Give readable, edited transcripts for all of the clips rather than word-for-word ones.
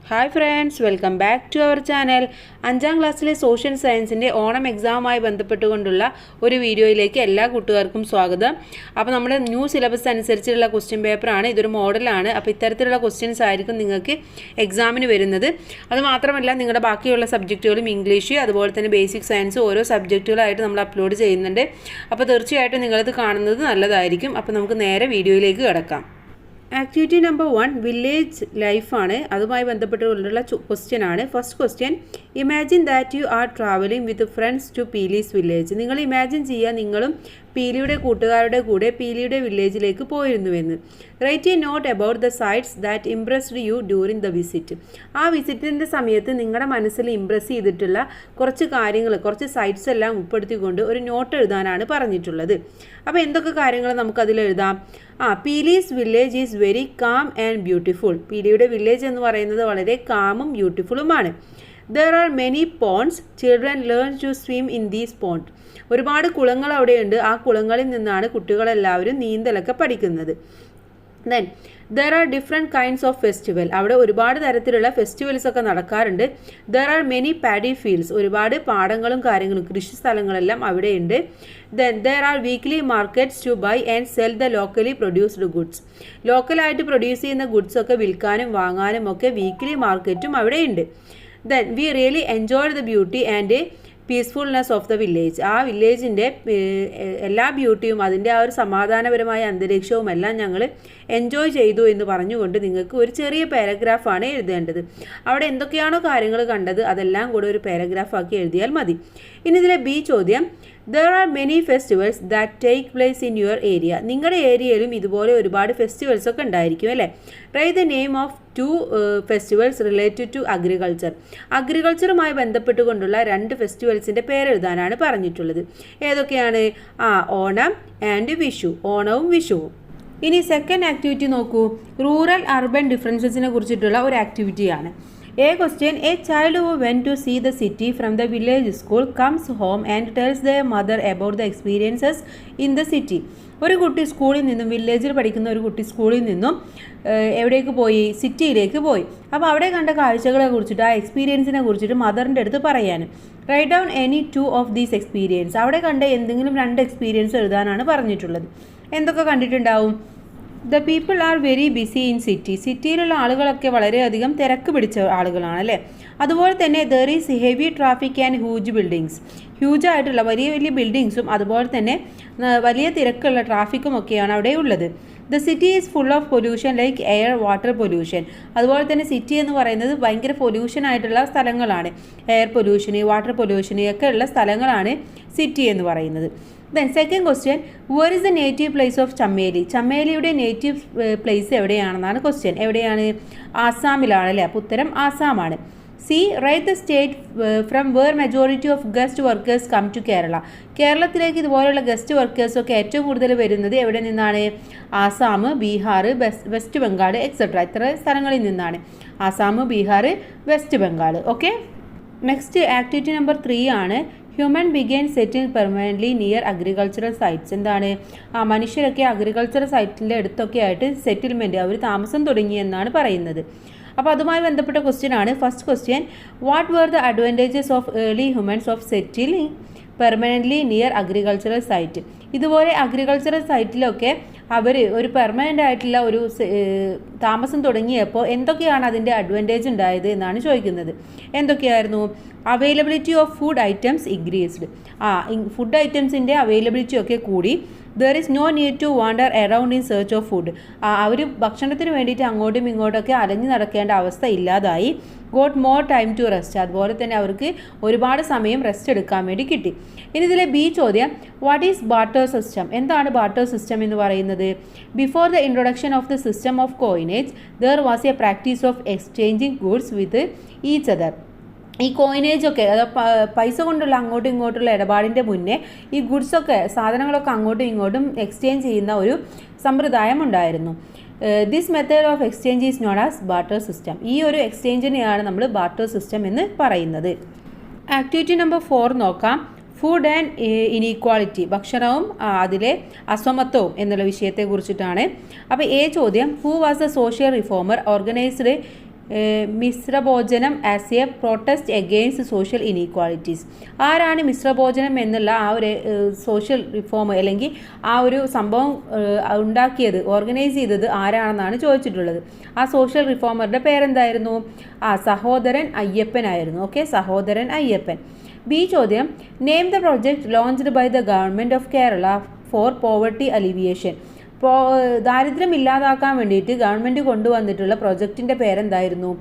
Hi friends, welcome back to our channel. 5ാം ക്ലാസ്സിലെ social സയൻസിൻ്റെ ഓണം എക്സാമുമായി ബന്ധപ്പെട്ടുകൊണ്ടുള്ള ഒരു വീഡിയോയിലേക്ക് എല്ലാ കൂട്ടുകാർക്കും സ്വാഗതം. അപ്പോൾ നമ്മുടെ ന്യൂ സിലബസ് അനുസരിച്ചുള്ള ക്വസ്റ്റ്യൻ പേപ്പറാണ്. ഇതൊരു മോഡലാണ്. അപ്പോൾ ഇത്തരത്തിലുള്ള ക്വസ്റ്റ്യൻസ് ആയിരിക്കും നിങ്ങൾക്ക് എക്സാമിന് വരുന്നത്. അതുമാത്രമല്ല, നിങ്ങളുടെ ബാക്കിയുള്ള സബ്ജക്റ്റുകളും ഇംഗ്ലീഷ്, അതുപോലെ തന്നെ ബേസിക് സയൻസ് ഓരോ സബ്ജക്റ്റുകളായിട്ട് നമ്മൾ അപ്ലോഡ് ചെയ്യുന്നുണ്ട്. അപ്പോൾ തീർച്ചയായിട്ടും നിങ്ങളത് കാണുന്നത് നല്ലതായിരിക്കും. അപ്പോൾ നമുക്ക് നേരെ വീഡിയോയിലേക്ക് കിടക്കാം. ആക്ടിവിറ്റി നമ്പർ 1 വില്ലേജ് ലൈഫാണ്. അതുമായി ബന്ധപ്പെട്ടുകൊണ്ടുള്ള ക്വസ്റ്റ്യൻ ആണ്. First question, imagine that you are travelling with friends to Peeli's village. നിങ്ങൾ ഇമാജിൻ ചെയ്യുക, നിങ്ങളും പീലിയുടെ കൂട്ടുകാരുടെ കൂടെ പീലിയുടെ വില്ലേജിലേക്ക് പോയിരുന്നുവെന്ന്. Write a note about the sights that impressed you during the visit. ആ വിസിറ്റിൻ്റെ സമയത്ത് നിങ്ങളുടെ മനസ്സിൽ ഇംപ്രസ് ചെയ്തിട്ടുള്ള കുറച്ച് കാര്യങ്ങൾ, കുറച്ച് സൈറ്റ്സ് എല്ലാം ഉൾപ്പെടുത്തിക്കൊണ്ട് ഒരു നോട്ട് എഴുതാനാണ് പറഞ്ഞിട്ടുള്ളത്. അപ്പോൾ എന്തൊക്കെ കാര്യങ്ങൾ നമുക്കതിൽ എഴുതാം? Peeli's village is very calm and beautiful. പീലിയുടെ വില്ലേജ് എന്ന് പറയുന്നത് വളരെ കാമും ബ്യൂട്ടിഫുള്ളുമാണ്. There are many ponds, children learn to swim in these pond. ഒരുപാട് കുളങ്ങൾ അവിടെയുണ്ട്. ആ കുളങ്ങളിൽ നിന്നാണ് കുട്ടികളെല്ലാവരും നീന്തലൊക്കെ പഠിക്കുന്നത്. Then there are different kinds of festival. അവിടെ ഒരുപാട് തരത്തിലുള്ള ഫെസ്റ്റിവൽസ് ഒക്കെ നടക്കാറുണ്ട്. There are many paddy fields. ഒരുപാട് പാടങ്ങളും കാര്യങ്ങളും കൃഷി സ്ഥലങ്ങളെല്ലാം അവിടെയുണ്ട്. Then there are weekly markets to buy and cell the locally produced goods. ലോക്കലായിട്ട് പ്രൊഡ്യൂസ് ചെയ്യുന്ന ഗുഡ്സ് ഒക്കെ വിൽക്കാനും വാങ്ങാനും ഒക്കെ വീക്ക്ലി മാർക്കറ്റും അവിടെയുണ്ട്. Then we really enjoy the beauty and peacefulness of the village. ആ വില്ലേജിൻ്റെ എല്ലാ ബ്യൂട്ടിയും അതിൻ്റെ ആ ഒരു സമാധാനപരമായ അന്തരീക്ഷവും എല്ലാം ഞങ്ങൾ എൻജോയ് ചെയ്തു എന്ന് പറഞ്ഞുകൊണ്ട് നിങ്ങൾക്ക് ഒരു ചെറിയ പാരഗ്രാഫാണ് എഴുതേണ്ടത്. അവിടെ എന്തൊക്കെയാണോ കാര്യങ്ങൾ കണ്ടത് അതെല്ലാം കൂടെ ഒരു പാരഗ്രാഫാക്കി എഴുതിയാൽ മതി. ഇനി ഇതിലെ ബി ചോദ്യം, there are many festivals that take place in your area. നിങ്ങളുടെ ഏരിയയിലും ഇതുപോലെ ഒരുപാട് ഫെസ്റ്റിവൽസ് ഒക്കെ ഉണ്ടായിരിക്കും അല്ലേ? Write the name of 2 festivals related to agriculture. അഗ്രികൾച്ചറുമായി ബന്ധപ്പെട്ടുകൊണ്ടുള്ള 2 ഫെസ്റ്റിവൽസിൻ്റെ പേരെഴുതാനാണ് പറഞ്ഞിട്ടുള്ളത്. ഏതൊക്കെയാണ്? ഓണം ആൻഡ് വിഷു. ഓണവും വിഷുവും. ഇനി സെക്കൻഡ് ആക്ടിവിറ്റി നോക്കൂ. റൂറൽ അർബൻ ഡിഫറൻസസിനെ കുറിച്ചിട്ടുള്ള ഒരു ആക്ടിവിറ്റിയാണ്. A question, a child who went to see the city from the village school comes home and tells their mother about the experiences in the city. ഒരു കുട്ടി സ്കൂളിൽ നിന്നും, വില്ലേജിൽ പഠിക്കുന്ന ഒരു കുട്ടി സ്കൂളിൽ നിന്നും എവിടേക്ക് പോയി? സിറ്റിയിലേക്ക് പോയി. അപ്പോൾ അവിടെ കണ്ട കാഴ്ചകളെ കുറിച്ചിട്ട്, ആ എക്സ്പീരിയൻസിനെ കുറിച്ചിട്ട് മദറിൻ്റെ അടുത്ത് പറയാൻ. Write down any 2 of these experience. അവിടെ കണ്ട എന്തെങ്കിലും 2 എക്സ്പീരിയൻസ് എഴുതാനാണ് പറഞ്ഞിട്ടുള്ളത്. എന്തൊക്കെ കണ്ടിട്ടുണ്ടാവും? The people are very busy in city. സിറ്റിയിലുള്ള ആളുകളൊക്കെ വളരെയധികം തിരക്ക് പിടിച്ച ആളുകളാണ് അല്ലേ? അതുപോലെ തന്നെ there is heavy traffic and huge buildings. Huge ആയിട്ടുള്ള വലിയ വലിയ ബിൽഡിങ്സും അതുപോലെ തന്നെ വലിയ തിരക്കുള്ള ട്രാഫിക്കും ഒക്കെയാണ് അവിടെ ഉള്ളത്. The city is full of pollution like air, water pollution. അതുപോലെ തന്നെ സിറ്റി എന്ന് പറയുന്നത് ഭയങ്കര പൊല്യൂഷൻ ആയിട്ടുള്ള സ്ഥലങ്ങളാണ്. എയർ പൊല്യൂഷന്, വാട്ടർ പൊല്യൂഷന് ഒക്കെ ഉള്ള സ്ഥലങ്ങളാണ് സിറ്റി എന്ന് പറയുന്നത്. Then second question, where is the native place of Chammeli. ചമ്മേലിയുടെ നേറ്റീവ് പ്ലേസ് എവിടെയാണെന്നാണ് ക്വസ്റ്റ്യൻ. എവിടെയാണ്? ആസാമിലാണ് അല്ലേ? അപ്പോൾ ഉത്തരം ആസാമാണ്. C, write the state from where majority of guest workers come to Kerala. കേരളത്തിലേക്ക് ഇതുപോലെയുള്ള ഗസ്റ്റ് വർക്കേഴ്സൊക്കെ ഏറ്റവും കൂടുതൽ വരുന്നത് എവിടെ നിന്നാണ്? ആസാം, ബീഹാർ, വെസ്റ്റ് ബംഗാൾ എക്സെട്ര. ഇത്ര സ്ഥലങ്ങളിൽ നിന്നാണ്. Assam, Bihar, West Bengal. Okay. Next activity number 3 ആണ്. Human began settle permanently near agricultural sites. എന്താണ്? മനുഷ്യരൊക്കെ അഗ്രികൾച്ചറൽ സൈറ്റിൻ്റെ അടുത്തൊക്കെ ആയിട്ട് സെറ്റിൽമെൻറ്റ്, അവർ താമസം തുടങ്ങി എന്നാണ് പറയുന്നത്. അപ്പോൾ അതുമായി ബന്ധപ്പെട്ട ക്വസ്റ്റ്യൻ ആണ്. First question, what were the advantages of early humans of settling permanently near agricultural site. ഇതുപോലെ അഗ്രികൾച്ചറൽ സൈറ്റിലൊക്കെ അവർ ഒരു പെർമനൻ്റ് ആയിട്ടുള്ള ഒരു താമസം തുടങ്ങിയപ്പോൾ എന്തൊക്കെയാണ് അതിൻ്റെ അഡ്വാൻറ്റേജ് ഉണ്ടായത് എന്നാണ് ചോദിക്കുന്നത്. എന്തൊക്കെയായിരുന്നു? Availability of food items increased. Food ഐറ്റംസിൻ്റെ അവൈലബിലിറ്റി ഒക്കെ കൂടി. There is no need to wander around in search of food. അവർ ഭക്ഷണത്തിന് വേണ്ടിയിട്ട് അങ്ങോട്ടും ഇങ്ങോട്ടൊക്കെ അലഞ്ഞു നടക്കേണ്ട അവസ്ഥ ഇല്ലാതായി. Got more time to rest. അതുപോലെ തന്നെ അവർക്ക് ഒരുപാട് സമയം റെസ്റ്റ് എടുക്കാൻ വേണ്ടി കിട്ടി. ഇനി ഇതിലെ ബി ചോദ്യം, വാട്ട് ഈസ് ബാർട്ടർ സിസ്റ്റം. എന്താണ് ബാർട്ടർ സിസ്റ്റം എന്ന് പറയുന്നത്? Before the introduction of the system of coinage there was A practice of exchanging goods with each other. ഈ കോയിനേജൊക്കെ, അതായത് പൈസ കൊണ്ടുള്ള അങ്ങോട്ടും ഇങ്ങോട്ടുള്ള ഇടപാടിൻ്റെ മുന്നേ ഈ ഗുഡ്സൊക്കെ, സാധനങ്ങളൊക്കെ അങ്ങോട്ടും ഇങ്ങോട്ടും എക്സ്ചേഞ്ച് ചെയ്യുന്ന ഒരു സമ്പ്രദായം ഉണ്ടായിരുന്നു. This method of exchange is known as barter system. ഈ ഒരു എക്സ്ചേഞ്ചിനെയാണ് നമ്മൾ ബാർട്ടർ സിസ്റ്റം എന്ന് പറയുന്നത്. ആക്ടിവിറ്റി നമ്പർ 4 നോക്കാം. Food and inequality. ഭക്ഷണവും അതിലെ അസമത്വവും എന്നുള്ള വിഷയത്തെക്കുറിച്ചിട്ടാണ്. അപ്പോൾ ചോദ്യം, who was a social reformer organised മിശ്രഭോജനം as a protest against social inequalities. ആരാണ് മിശ്രഭോജനം എന്നുള്ള ആ ഒരു സോഷ്യൽ റിഫോം അല്ലെങ്കിൽ ആ ഒരു സംഭവം ഉണ്ടാക്കിയത്, ഓർഗനൈസ് ചെയ്തത് ആരാണെന്നാണ് ചോദിച്ചിട്ടുള്ളത്. ആ സോഷ്യൽ റിഫോമറുടെ പേരെന്തായിരുന്നു? സഹോദരൻ അയ്യപ്പനായിരുന്നു. ഓക്കെ, സഹോദരൻ അയ്യപ്പൻ. ബി ചോദ്യം, name the project launched by the government of Kerala for poverty alleviation. ദാരിദ്ര്യം ഇല്ലാതാക്കാൻ വേണ്ടിയിട്ട് ഗവൺമെൻറ് കൊണ്ടുവന്നിട്ടുള്ള പ്രൊജക്റ്റിൻ്റെ പേരെന്തായിരുന്നു?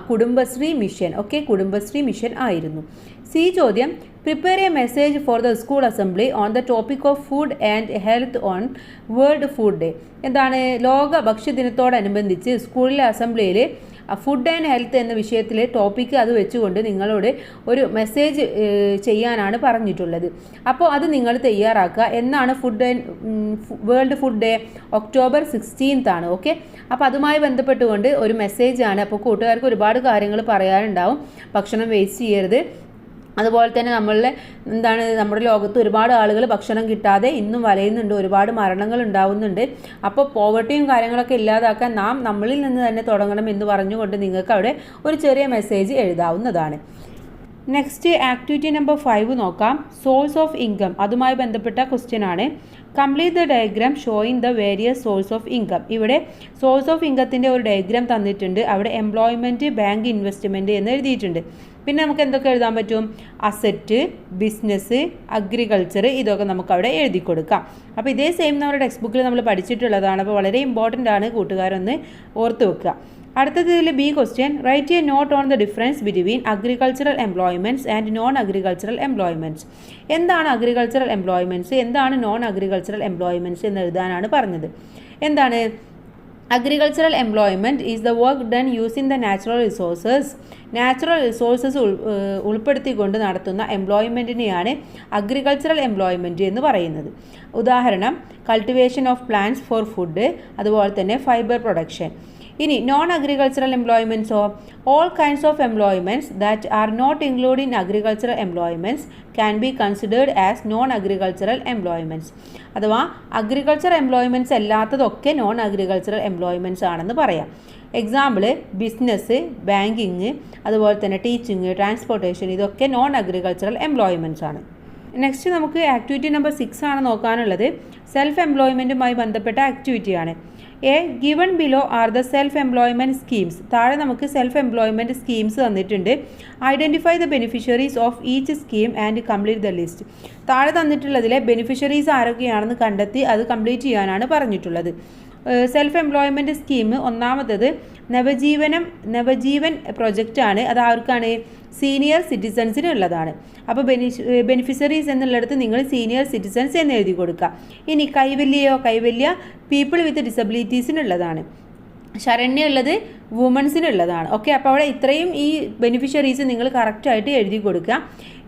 Kudumbashree mission. Okay, Kudumbashree mission ആയിരുന്നു. സി ചോദ്യം, prepare a message for the school assembly on the topic of food and health on world food day. എന്താണ്? ലോക ഭക്ഷ്യദിനത്തോടനുബന്ധിച്ച് സ്കൂളിലെ അസംബ്ലിയിൽ ഫുഡ് ആൻഡ് ഹെൽത്ത് എന്ന വിഷയത്തിലെ ടോപ്പിക്ക് അത് വെച്ചുകൊണ്ട് നിങ്ങളോട് ഒരു മെസ്സേജ് ചെയ്യാനാണ് പറഞ്ഞിട്ടുള്ളത്. അപ്പോൾ അത് നിങ്ങൾ തയ്യാറാക്കുക. എന്നാണ് വേൾഡ് ഫുഡ് ഡേ? ഒക്ടോബർ 16 ആണ്. ഓക്കെ, അപ്പോൾ അതുമായി ബന്ധപ്പെട്ടുകൊണ്ട് ഒരു മെസ്സേജാണ്. അപ്പോൾ കൂട്ടുകാർക്ക് ഒരുപാട് കാര്യങ്ങൾ പറയാനുണ്ടാവും. ഭക്ഷണം വേസ്റ്റ് ചെയ്യരുത്. അതുപോലെ തന്നെ നമ്മുടെ ലോകത്ത് ഒരുപാട് ആളുകൾ ഭക്ഷണം കിട്ടാതെ ഇന്നും വലയുന്നുണ്ട്, ഒരുപാട് മരണങ്ങൾ ഉണ്ടാവുന്നുണ്ട്. അപ്പോൾ പോവർട്ടിയും കാര്യങ്ങളൊക്കെ ഇല്ലാതാക്കാൻ നമ്മളിൽ നിന്ന് തന്നെ തുടങ്ങണം എന്ന് പറഞ്ഞുകൊണ്ട് നിങ്ങൾക്ക് അവിടെ ഒരു ചെറിയ മെസ്സേജ് എഴുതാവുന്നതാണ്. നെക്സ്റ്റ് ആക്ടിവിറ്റി നമ്പർ 5 നോക്കാം. സോഴ്സ് ഓഫ് ഇൻകം, അതുമായി ബന്ധപ്പെട്ട ക്വസ്റ്റ്യൻ ആണ്. Complete the diagram showing the various source of income. ഇവിടെ സോഴ്സ് ഓഫ് ഇൻകത്തിൻ്റെ ഒരു ഡയഗ്രാം തന്നിട്ടുണ്ട്. അവിടെ എംപ്ലോയ്മെൻറ്റ്, ബാങ്ക് ഇൻവെസ്റ്റ്മെൻറ്റ് എന്ന് എഴുതിയിട്ടുണ്ട്. പിന്നെ നമുക്ക് എന്തൊക്കെ എഴുതാൻ പറ്റും? അസറ്റ്, ബിസിനസ്, അഗ്രികൾച്ചർ, ഇതൊക്കെ നമുക്ക് അവിടെ എഴുതി കൊടുക്കാം. അപ്പോൾ ഇതേ സെയിം നമ്മുടെ ടെക്സ്റ്റ് ബുക്കിൽ നമ്മൾ പഠിച്ചിട്ടുള്ളതാണ്. അപ്പോൾ വളരെ ഇമ്പോർട്ടൻ്റ് ആണ്, കൂട്ടുകാരൊന്ന് ഓർത്ത് വെക്കുക. അടുത്തതിൽ B question, write a note on the difference between agricultural employments and non agricultural employments. എന്താണ് അഗ്രികൾച്ചറൽ എംപ്ലോയ്മെൻറ്റ്സ്, എന്താണ് നോൺ അഗ്രികൾച്ചറൽ എംപ്ലോയ്മെൻറ്റ്സ് എന്ന് എഴുതാനാണ് പറഞ്ഞത്. എന്താണ്? Agricultural employment is the work done using the natural resources ഉൾപ്പെടുത്തിക്കൊണ്ട് നടത്തുന്ന എംപ്ലോയ്മെൻറ്റിനെയാണ് അഗ്രികൾച്ചറൽ എംപ്ലോയ്മെൻറ്റ് എന്ന് പറയുന്നത്. ഉദാഹരണം, cultivation of plants for food, അതുപോലെ തന്നെ ഫൈബർ പ്രൊഡക്ഷൻ. ഇനി നോൺ അഗ്രികൾച്ചറൽ എംപ്ലോയ്മെൻറ്റ്സോ? All kinds of employments that are not include in agricultural employments can be considered as non agricultural employments. അഥവാ അഗ്രികൾച്ചർ എംപ്ലോയ്മെൻറ്റ്സ് അല്ലാത്തതൊക്കെ non agricultural employments ആണെന്ന് പറയാം. Example, business, banking, അതുപോലെ തന്നെ ടീച്ചിങ്, ട്രാൻസ്പോർട്ടേഷൻ, ഇതൊക്കെ non agricultural employments ആണ്. Next നമുക്ക് activity number 6 ആണ് നോക്കാനുള്ളത്. സെൽഫ് എംപ്ലോയ്മെൻറ്റുമായി ബന്ധപ്പെട്ട ആക്ടിവിറ്റിയാണ്. Given below are the self employment schemes. താഴെ നമുക്ക് സെൽഫ് എംപ്ലോയ്മെൻറ്റ് സ്കീംസ് തന്നിട്ടുണ്ട്. Identify the beneficiaries of each scheme and complete the list. താഴെ തന്നിട്ടുള്ളതിലെ ബെനിഫിഷ്യറീസ് ആരൊക്കെയാണെന്ന് കണ്ടെത്തി അത് കംപ്ലീറ്റ് ചെയ്യാനാണ് പറഞ്ഞിട്ടുള്ളത്. സെൽഫ് എംപ്ലോയ്മെൻറ്റ് സ്കീം ഒന്നാമത്തത് നവജീവൻ പ്രൊജക്റ്റാണ്. അത് ആർക്കാണ്? സീനിയർ സിറ്റിസൺസിനുള്ളതാണ്. അപ്പോൾ ബെനിഫിഷ്യറീസ് എന്നുള്ളിടത്ത് നിങ്ങൾ സീനിയർ സിറ്റിസൺസ് എന്ന് എഴുതി കൊടുക്കുക. ഇനി കൈവല്യ പീപ്പിൾ വിത്ത് ഡിസബിലിറ്റീസിനുള്ളതാണ്. ശരണ്യ ഉള്ളത് വുമൻസിനുള്ളതാണ്. ഓക്കെ, അപ്പോൾ അവിടെ ഇത്രയും ഈ ബെനിഫിഷ്യറീസ് നിങ്ങൾ കറക്റ്റായിട്ട് എഴുതി കൊടുക്കുക.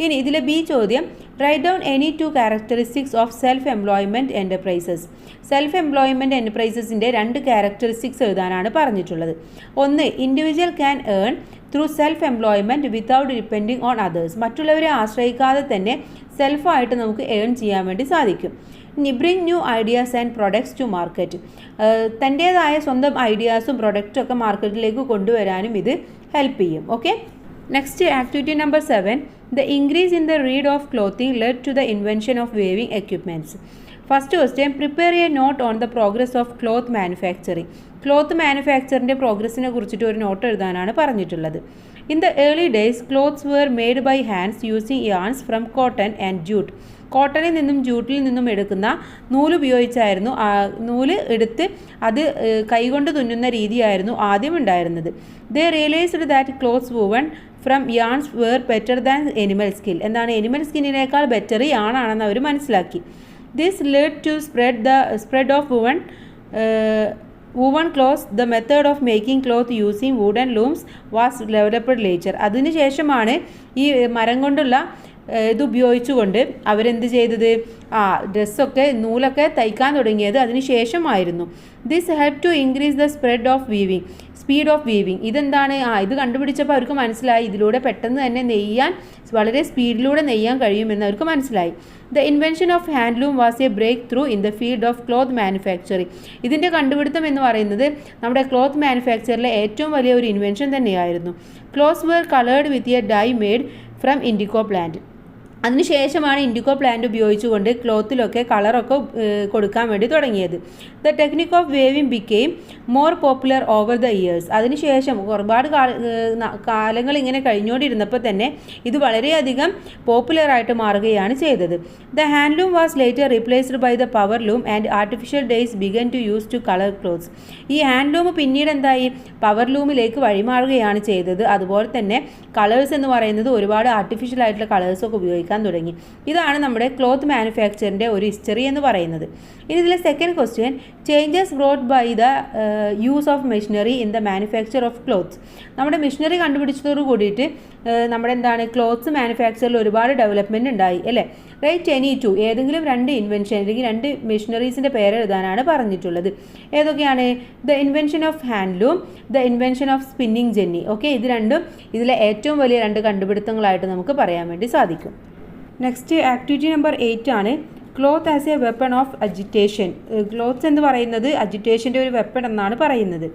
ഇനി ഇതിൽ ബി ചോദ്യം, write down any 2 characteristics of self employment enterprises. Self employment എൻ്റർപ്രൈസസിൻ്റെ 2 ക്യാരക്ടറിസ്റ്റിക്സ് എഴുതാനാണ് പറഞ്ഞിട്ടുള്ളത്. ഒന്ന്, individual can earn through self employment without depending on others. മറ്റുള്ളവരെ ആശ്രയിക്കാതെ തന്നെ സെൽഫായിട്ട് നമുക്ക് ഏൺ ചെയ്യാൻ വേണ്ടി സാധിക്കും. ഇനി bring new ideas and products to market. തൻ്റേതായ സ്വന്തം ഐഡിയാസും പ്രൊഡക്റ്റും ഒക്കെ മാർക്കറ്റിലേക്ക് കൊണ്ടുവരാനും ഇത് ഹെൽപ്പ് ചെയ്യും. Okay, next activity number 7, the increase in the need of clothing led to the invention of weaving equipments. First question, prepare a note on the progress of cloth manufacturing. Cloth മാനുഫാക്ചറിൻ്റെ പ്രോഗ്രസ്സിനെ കുറിച്ചിട്ട് ഒരു note എഴുതാനാണ് പറഞ്ഞിട്ടുള്ളത്. In the early days clothes were made by hands using yarns from cotton and jute. കോട്ടണിൽ നിന്നും ജൂട്ടിൽ നിന്നും എടുക്കുന്ന നൂലുപയോഗിച്ചായിരുന്നു നൂല് എടുത്ത് അത് കൈകൊണ്ട് തുന്നുന്ന രീതിയായിരുന്നു ആദ്യം ഉണ്ടായിരുന്നത്. They realised that clothes woven from yarns were better than animal skin. എന്താണ്? എനിമൽ സ്കിന്നിനേക്കാൾ ബെറ്റർ യാണാണെന്ന് അവർ മനസ്സിലാക്കി. This led to spread of woven cloths. The method of making cloth using wooden looms was developed later. അതിനുശേഷമാണ് ഈ മരം കൊണ്ടുള്ള ഇത് ഉപയോഗിച്ചുകൊണ്ട് അവരെന്ത് ചെയ്തത്? ഡ്രസ്സൊക്കെ നൂലൊക്കെ തയ്ക്കാൻ തുടങ്ങിയത് അതിന് ശേഷമായിരുന്നു. This help to increase the spread of weaving. Speed of weaving. ഇതെന്താണ്? ഇത് കണ്ടുപിടിച്ചപ്പോൾ അവർക്ക് മനസ്സിലായി ഇതിലൂടെ പെട്ടെന്ന് തന്നെ നെയ്യാൻ, വളരെ സ്പീഡിലൂടെ നെയ്യാൻ കഴിയുമെന്ന് അവർക്ക് മനസ്സിലായി. The invention of handloom was a breakthrough in the field of cloth manufacturing. ഇതിൻ്റെ കണ്ടുപിടുത്തം എന്ന് പറയുന്നത് നമ്മുടെ ക്ലോത്ത് മാനുഫാക്ചറിലെ ഏറ്റവും വലിയ ഒരു ഇൻവെൻഷൻ തന്നെയായിരുന്നു. Clothes were coloured with a dye made from indigo plant. അതിനുശേഷമാണ് ഇൻഡിക്കോ പ്ലാന്റ് ഉപയോഗിച്ചുകൊണ്ട് ക്ലോത്തിലൊക്കെ കളറൊക്കെ കൊടുക്കാൻ വേണ്ടി തുടങ്ങിയത്. The technique of weaving became more popular over the years. അതിനുശേഷം ഒരുപാട് കാലങ്ങൾ ഇങ്ങനെ കഴിഞ്ഞുകൊണ്ടിരുന്നപ്പോൾ തന്നെ ഇത് വളരെയധികം പോപ്പുലറായിട്ട് മാറുകയാണ് ചെയ്തത്. The handloom was later replaced by the power loom and artificial dyes began to use to colour clothes. ഈ ഹാൻഡ്ലൂം പിന്നീട് എന്തായി? പവർ ലൂമിലേക്ക് വഴിമാറുകയാണ് ചെയ്തത്. അതുപോലെ തന്നെ കളേഴ്സ് എന്ന് പറയുന്നത് ഒരുപാട് ആർട്ടിഫിഷ്യൽ ആയിട്ടുള്ള കളേഴ്സൊക്കെ ഉപയോഗിക്കാൻ തുടങ്ങി. ഇതാണ് നമ്മുടെ ക്ലോത്ത് മാനുഫാക്ചറിൻ്റെ ഒരു ഹിസ്റ്ററി എന്ന് പറയുന്നത്. ഇനി ഇതിലെ second question, changes brought by the use of machinery in the manufacture of clothes. നമ്മുടെ മെഷീനറി കണ്ടുപിടിച്ചതോട് കൂടിയിട്ട് നമ്മുടെ എന്താണ് ക്ലോത്ത്സ് മാനുഫാക്ചറിൽ ഒരുപാട് ഡെവലപ്മെൻറ്റ് ഉണ്ടായി അല്ലേ? റൈറ്റ് എനി ടു, ഏതെങ്കിലും രണ്ട് ഇൻവെൻഷൻ അല്ലെങ്കിൽ രണ്ട് മെഷീനറീസിൻ്റെ പേര് എഴുതാനാണ് പറഞ്ഞിട്ടുള്ളത്. ഏതൊക്കെയാണ്? The invention of handloom, the invention of spinning jenny. Okay, ഇത് രണ്ടും ഇതിലെ ഏറ്റവും വലിയ രണ്ട് കണ്ടുപിടുത്തങ്ങളായിട്ട് നമുക്ക് പറയാൻ വേണ്ടി സാധിക്കും. നെക്സ്റ്റ് ആക്ടിവിറ്റി നമ്പർ 8 ആണ് cloth as a weapon of agitation. Clothes എന്ന് പറയുന്നത് അജിറ്റേഷൻ്റെ ഒരു വെപ്പൺ എന്നാണ് പറയുന്നത്.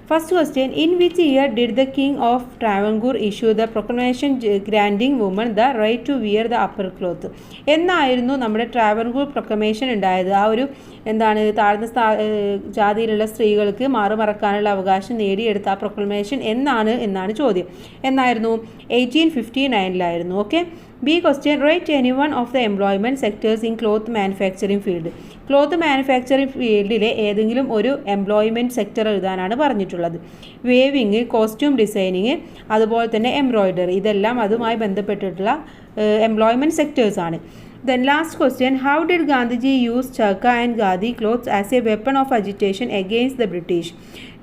First question, in which year did the king of Travancore issue the proclamation granting woman the right to wear the upper cloth? എന്നായിരുന്നു നമ്മുടെ Travancore proclamation ഉണ്ടായത്? ആ ഒരു എന്താണ് താഴ്ന്ന ജാതിയിലുള്ള സ്ത്രീകൾക്ക് മാറുമറക്കാനുള്ള അവകാശം നേടിയെടുത്ത ആ പ്രൊക്ലമേഷൻ എന്നാണ് ചോദ്യം. എന്നായിരുന്നു? 1859 okay. B question, write any one of the employment sectors in cloth manufacturing field. Cloth manufacturing ഫീൽഡിലെ ഏതെങ്കിലും ഒരു എംപ്ലോയ്മെൻറ്റ് സെക്ടർ എഴുതാനാണ് പറഞ്ഞിട്ടുള്ളത്. വേവിങ്, കോസ്റ്റ്യൂം ഡിസൈനിങ്, അതുപോലെ തന്നെ എംബ്രോയ്ഡറി, ഇതെല്ലാം അതുമായി ബന്ധപ്പെട്ടിട്ടുള്ള എംപ്ലോയ്മെൻറ്റ് സെക്ടേഴ്സാണ്. Then last question, how did Gandhiji use charka and khadi cloths as a weapon of agitation against the British?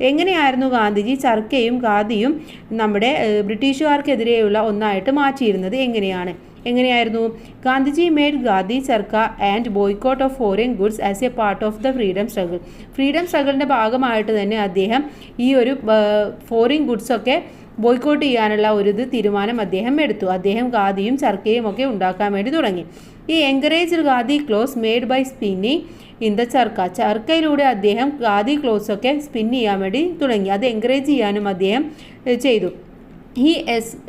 എങ്ങനെയായിരുന്നു ഗാന്ധിജി ചർക്കയും ഖാദിയും നമ്മുടെ ബ്രിട്ടീഷുകാർക്കെതിരെയുള്ള ഒന്നായിട്ട് മാറ്റിയിരുന്നത്? എങ്ങനെയായിരുന്നു? Gandhiji made khadi charkha and boycott of foreign goods as a part of the freedom struggle. Freedom സ്ട്രഗിളിൻ്റെ ഭാഗമായിട്ട് തന്നെ അദ്ദേഹം ഈ ഒരു ഫോറിൻ ഗുഡ്സൊക്കെ ബോയ്ക്കോട്ട് ചെയ്യാനുള്ള ഒരു തീരുമാനം അദ്ദേഹം എടുത്തു. അദ്ദേഹം ഖാദിയും ചർക്കയും ഒക്കെ ഉണ്ടാക്കാൻ വേണ്ടി തുടങ്ങി. ഈ encourage khadi clothes made by spinning in the ചർക്കയിലൂടെ അദ്ദേഹം ഖാദി ക്ലോത്ത്സ് ഒക്കെ സ്പിൻ ചെയ്യാൻ വേണ്ടി തുടങ്ങി. അത് എൻകറേജ് ചെയ്യാനും അദ്ദേഹം ചെയ്തു. He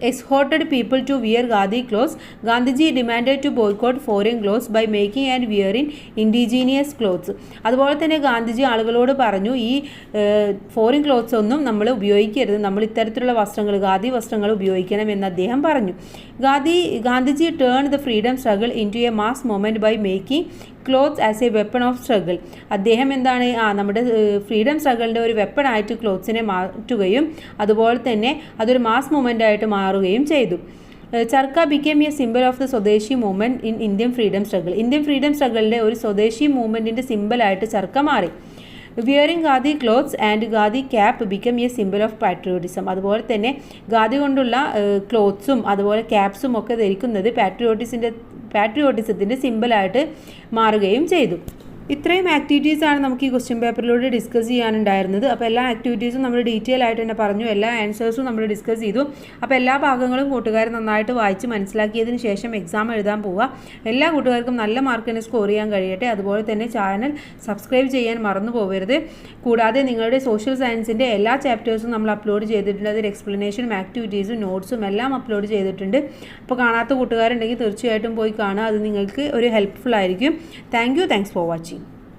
exhorted people to wear Khadi clothes. Gandhiji demanded to boycott foreign clothes by making and wearing indigenous clothes. അതുപോലെ തന്നെ ഗാന്ധിജി ആളുകളോട് പറഞ്ഞു, ഈ ഫോറിൻ ക്ലോത്ത്സ് ഒന്നും നമ്മൾ ഉപയോഗിക്കരുത്, നമ്മൾ ഇത്തരത്തിലുള്ള വസ്ത്രങ്ങൾ, ഖാദി വസ്ത്രങ്ങൾ ഉപയോഗിക്കണം എന്ന് അദ്ദേഹം പറഞ്ഞു. Gandhiji turn the freedom struggle into a mass movement by making clothes as a weapon of struggle. അദ്ദേഹം എന്താണ് നമ്മുടെ ഫ്രീഡം സ്ട്രഗിളിൻ്റെ ഒരു വെപ്പണായിട്ട് ക്ലോത്ത്സിനെ മാറ്റുകയും അതുപോലെ തന്നെ അതൊരു മാസ് മൂവ്മെൻ്റ് ആയിട്ട് മാറുകയും ചെയ്തു. Charkha became a symbol of the swadeshi movement in Indian freedom struggle. Indian freedom സ്ട്രഗിളിൻ്റെ ഒരു സ്വദേശി മൂവ്മെൻറ്റിൻ്റെ സിമ്പിളായിട്ട് ചർക്ക മാറി. Wearing khadi clothes and khadi cap become a symbol of patriotism. അതുപോലെ തന്നെ ഖാദി കൊണ്ടുള്ള ക്ലോത്ത്സും അതുപോലെ ക്യാപ്സും ഒക്കെ ധരിക്കുന്നത് പാട്രിയോട്ടിസത്തിൻ്റെ സിമ്പിളായിട്ട് മാറുകയും ചെയ്തു. ഇത്രയും ആക്ടിവിറ്റീസാണ് നമുക്ക് ഈ ക്വസ്റ്റ്യൻ പേപ്പറിലൂടെ ഡിസ്കസ് ചെയ്യാനുണ്ടായിരുന്നത്. അപ്പോൾ എല്ലാ ആക്ടിവിറ്റീസും നമ്മൾ ഡീറ്റെയിൽ ആയിട്ട് തന്നെ പറഞ്ഞു, എല്ലാ ആൻസേഴ്സും നമ്മൾ ഡിസ്കസ് ചെയ്തു. അപ്പോൾ എല്ലാ ഭാഗങ്ങളും കൂട്ടുകാർ നന്നായിട്ട് വായിച്ച് മനസ്സിലാക്കിയതിന് ശേഷം എക്സാം എഴുതാൻ പോവുക. എല്ലാ കൂട്ടുകാർക്കും നല്ല മാർക്കിന് സ്കോർ ചെയ്യാൻ കഴിയട്ടെ. അതുപോലെ തന്നെ ചാനൽ സബ്സ്ക്രൈബ് ചെയ്യാൻ മറന്നു പോകരുത്. കൂടാതെ നിങ്ങളുടെ സോഷ്യൽ സയൻസിൻ്റെ എല്ലാ ചാപ്റ്റേഴ്സും നമ്മൾ അപ്ലോഡ് ചെയ്തിട്ടുണ്ട്. അതിൽ എക്സ്പ്ലനേഷനും ആക്ടിവിറ്റീസും നോട്ട്സും എല്ലാം അപ്ലോഡ് ചെയ്തിട്ടുണ്ട്. അപ്പോൾ കാണാത്ത കൂട്ടുകാരുണ്ടെങ്കിൽ തീർച്ചയായിട്ടും പോയി കാണുക, അത് നിങ്ങൾക്ക് ഒരു ഹെൽപ്ഫുൾ ആയിരിക്കും. Thanks for watching.